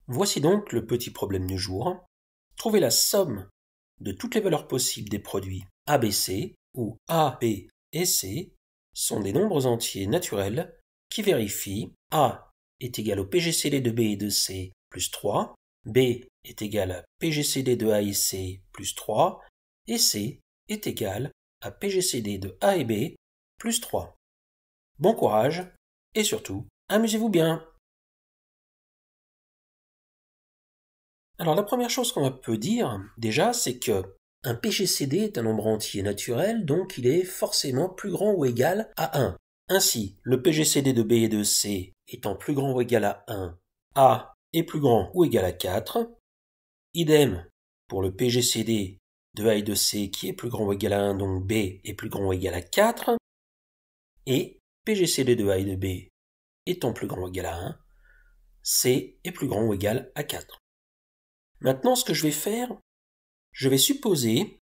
Voici donc le petit problème du jour. Trouver la somme de toutes les valeurs possibles des produits ABC, où A, B et C sont des nombres entiers naturels qui vérifient A est égal au PGCD de B et de C plus 3, B est égal à PGCD de A et C plus 3, et C est égal à PGCD de A et B plus 3. Bon courage, et surtout, amusez-vous bien! Alors la première chose qu'on peut dire, déjà, c'est que un PGCD est un nombre entier naturel, donc il est forcément plus grand ou égal à 1. Ainsi, le PGCD de B et de C étant plus grand ou égal à 1, A est plus grand ou égal à 4. Idem pour le PGCD de A et de C qui est plus grand ou égal à 1, donc B est plus grand ou égal à 4. Et PGCD de A et de B étant plus grand ou égal à 1, C est plus grand ou égal à 4. Maintenant, ce que je vais faire, je vais supposer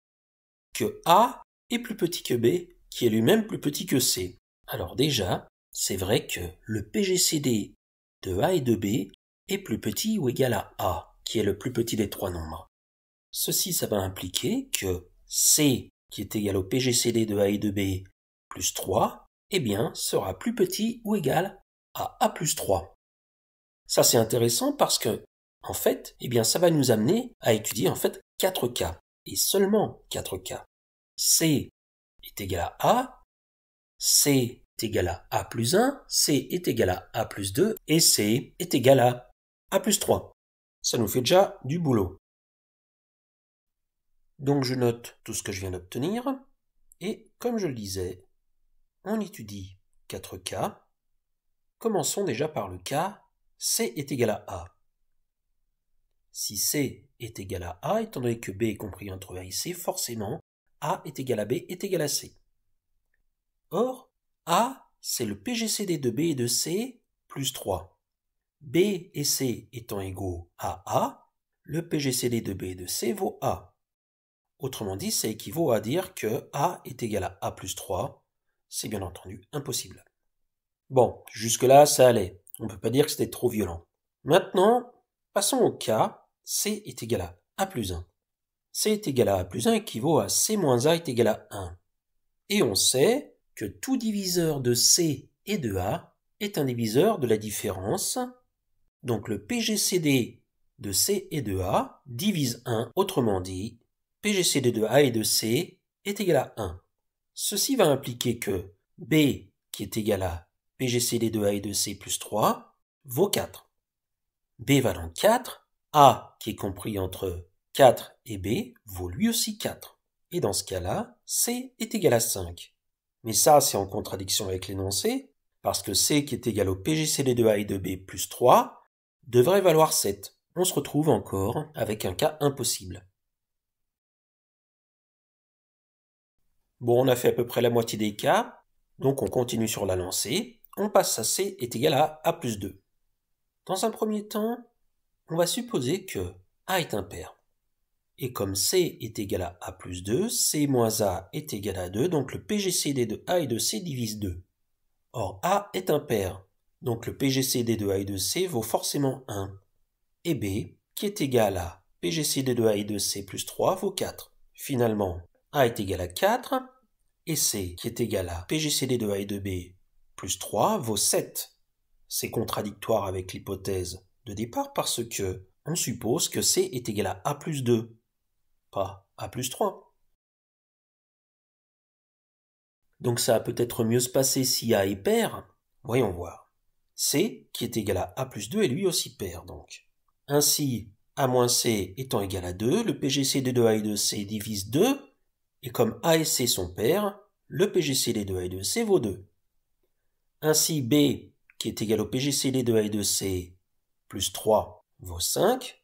que A est plus petit que B, qui est lui-même plus petit que C. Alors déjà, c'est vrai que le PGCD de A et de B est plus petit ou égal à A, qui est le plus petit des trois nombres. Ceci, ça va impliquer que C, qui est égal au PGCD de A et de B plus 3, eh bien, sera plus petit ou égal à A plus 3. Ça, c'est intéressant parce que, en fait, eh bien, ça va nous amener à étudier, en fait, 4 cas. Et seulement 4 cas. C est égal à A, C est égal à A plus 1, C est égal à A plus 2, et C est égal à A plus 3. Ça nous fait déjà du boulot. Donc je note tout ce que je viens d'obtenir, et comme je le disais, on étudie 4 cas. Commençons déjà par le cas C est égal à A. Si C est égal à A, étant donné que B est compris entre A et C, forcément, A est égal à B est égal à C. Or, A, c'est le PGCD de B et de C plus 3. B et C étant égaux à A, le PGCD de B et de C vaut A. Autrement dit, ça équivaut à dire que A est égal à A plus 3. C'est bien entendu impossible. Bon, jusque-là, ça allait. On ne peut pas dire que c'était trop violent. Maintenant, passons au cas C est égal à A plus 1. C est égal à A plus 1 équivaut à C moins A est égal à 1. Et on sait que tout diviseur de C et de A est un diviseur de la différence. Donc le PGCD de C et de A divise 1, autrement dit, PGCD de A et de C est égal à 1. Ceci va impliquer que B, qui est égal à PGCD de A et de C plus 3, vaut 4. B valant 4, A, qui est compris entre 4 et B, vaut lui aussi 4. Et dans ce cas-là, C est égal à 5. Mais ça, c'est en contradiction avec l'énoncé, parce que C, qui est égal au PGCD de A et de B plus 3, devrait valoir 7. On se retrouve encore avec un cas impossible. Bon, on a fait à peu près la moitié des cas, donc on continue sur la lancée. On passe à C est égal à A plus 2. Dans un premier temps, on va supposer que A est impair. Et comme C est égal à A plus 2, C moins A est égal à 2, donc le PGCD de A et de C divise 2. Or, A est impair, donc le PGCD de A et de C vaut forcément 1. Et B, qui est égal à PGCD de A et de C plus 3, vaut 4. Finalement, A est égal à 4, et C, qui est égal à PGCD de A et de B plus 3, vaut 7. C'est contradictoire avec l'hypothèse de départ parce que on suppose que C est égal à A plus 2. Pas A plus 3. Donc ça va peut-être mieux se passer si A est pair. Voyons voir. C, qui est égal à A plus 2, est lui aussi pair, donc. Ainsi, A moins C étant égal à 2, le PGCD de A et de C divise 2, et comme A et C sont pairs, le PGCD de A et de C vaut 2. Ainsi, B, qui est égal au PGCD de A et de C, plus 3, vaut 5.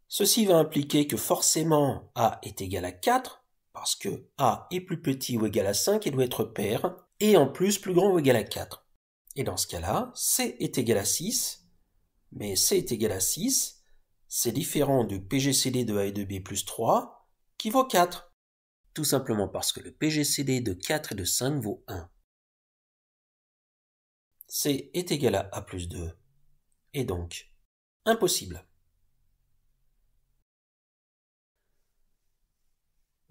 Ceci va impliquer que forcément A est égal à 4, parce que A est plus petit ou égal à 5 et doit être pair, et en plus plus grand ou égal à 4. Et dans ce cas-là, C est égal à 6, mais C est égal à 6, c'est différent du PGCD de A et de B plus 3, qui vaut 4. Tout simplement parce que le PGCD de 4 et de 5 vaut 1. C est égal à A plus 2, et donc impossible.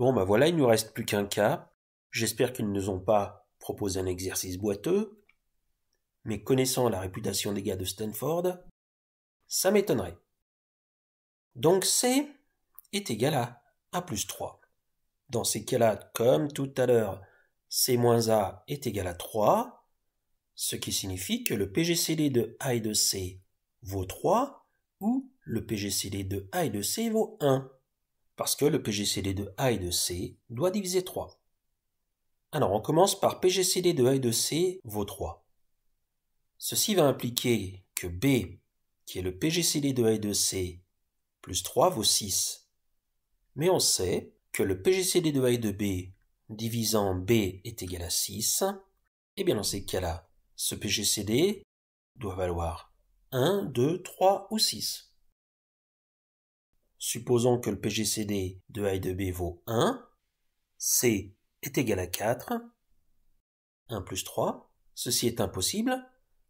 Bon, bah voilà, il ne nous reste plus qu'un cas. J'espère qu'ils ne nous ont pas proposé un exercice boiteux. Mais connaissant la réputation des gars de Stanford, ça m'étonnerait. Donc C est égal à A plus 3. Dans ces cas-là, comme tout à l'heure, C moins A est égal à 3, ce qui signifie que le PGCD de A et de C vaut 3 ou le PGCD de A et de C vaut 1, parce que le PGCD de A et de C doit diviser 3. Alors on commence par PGCD de A et de C vaut 3. Ceci va impliquer que B, qui est le PGCD de A et de C, plus 3 vaut 6. Mais on sait que le PGCD de A et de B divisant B est égal à 6. Et bien dans ces cas-là, ce PGCD doit valoir 1, 2, 3 ou 6. Supposons que le PGCD de A et de B vaut 1, C est égal à 4, 1 plus 3. Ceci est impossible,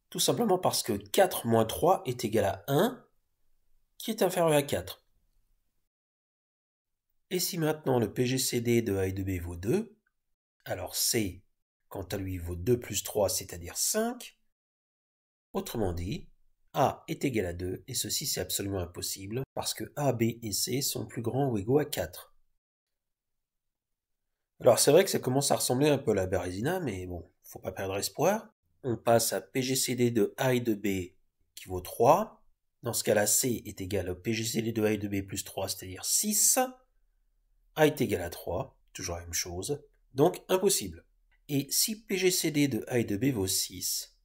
tout simplement parce que 4 moins 3 est égal à 1, qui est inférieur à 4. Et si maintenant le PGCD de A et de B vaut 2, alors C, quant à lui, vaut 2 plus 3, c'est-à-dire 5. Autrement dit, A est égal à 2, et ceci c'est absolument impossible, parce que A, B et C sont plus grands ou égaux à 4. Alors c'est vrai que ça commence à ressembler un peu à la Bérésina, mais bon, faut pas perdre espoir. On passe à PGCD de A et de B, qui vaut 3. Dans ce cas-là, C est égal au PGCD de A et de B plus 3, c'est-à-dire 6. A est égal à 3, toujours la même chose, donc impossible. Et si PGCD de A et de B vaut 6,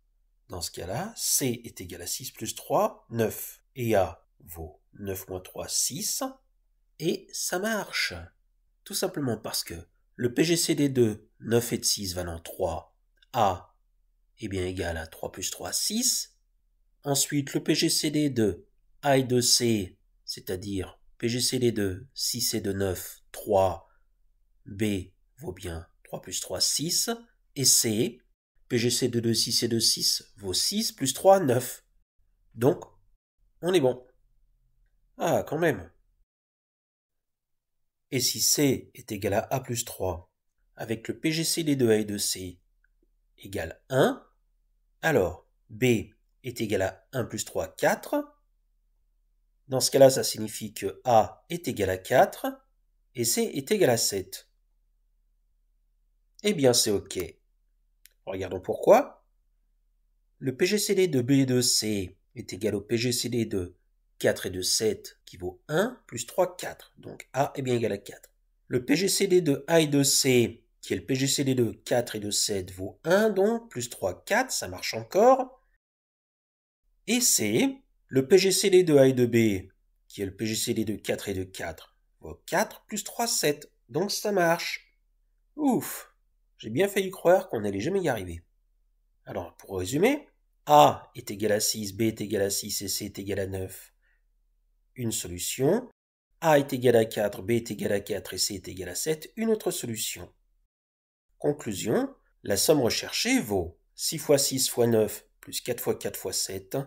dans ce cas-là, C est égal à 6 plus 3, 9. Et A vaut 9 moins 3, 6. Et ça marche. Tout simplement parce que le PGCD de 9 et de 6 valant 3, A est bien égal à 3 plus 3, 6. Ensuite, le PGCD de A et de C, c'est-à-dire PGCD de 6 et de 9, 3, B vaut bien 3 plus 3, 6. Et C, PGCD de 6 et de 6 vaut 6 plus 3, 9. Donc, on est bon. Ah, quand même. Et si C est égal à A plus 3, avec le PGCD de A et de C égale 1, alors B est égal à 1 plus 3, 4. Dans ce cas-là, ça signifie que A est égal à 4 et C est égal à 7. Eh bien, c'est OK. Regardons pourquoi. Le PGCD de B et de C est égal au PGCD de 4 et de 7 qui vaut 1 plus 3, 4. Donc A est bien égal à 4. Le PGCD de A et de C, qui est le PGCD de 4 et de 7, vaut 1, donc plus 3, 4, ça marche encore. Et C, le PGCD de A et de B, qui est le PGCD de 4 et de 4, vaut 4 plus 3, 7, donc ça marche. Ouf, j'ai bien failli croire qu'on n'allait jamais y arriver. Alors, pour résumer, A est égal à 6, B est égal à 6 et C est égal à 9. Une solution. A est égal à 4, B est égal à 4 et C est égal à 7. Une autre solution. Conclusion. La somme recherchée vaut 6 fois 6 fois 9 plus 4 fois 4 fois 7,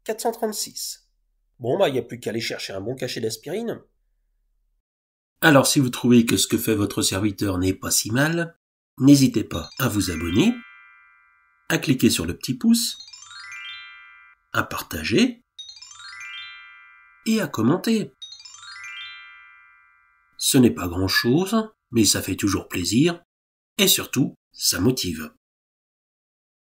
436. Bon, il n'y a plus qu'à aller chercher un bon cachet d'aspirine. Alors, si vous trouvez que ce que fait votre serviteur n'est pas si mal, n'hésitez pas à vous abonner, à cliquer sur le petit pouce, à partager et à commenter. Ce n'est pas grand-chose, mais ça fait toujours plaisir et surtout, ça motive.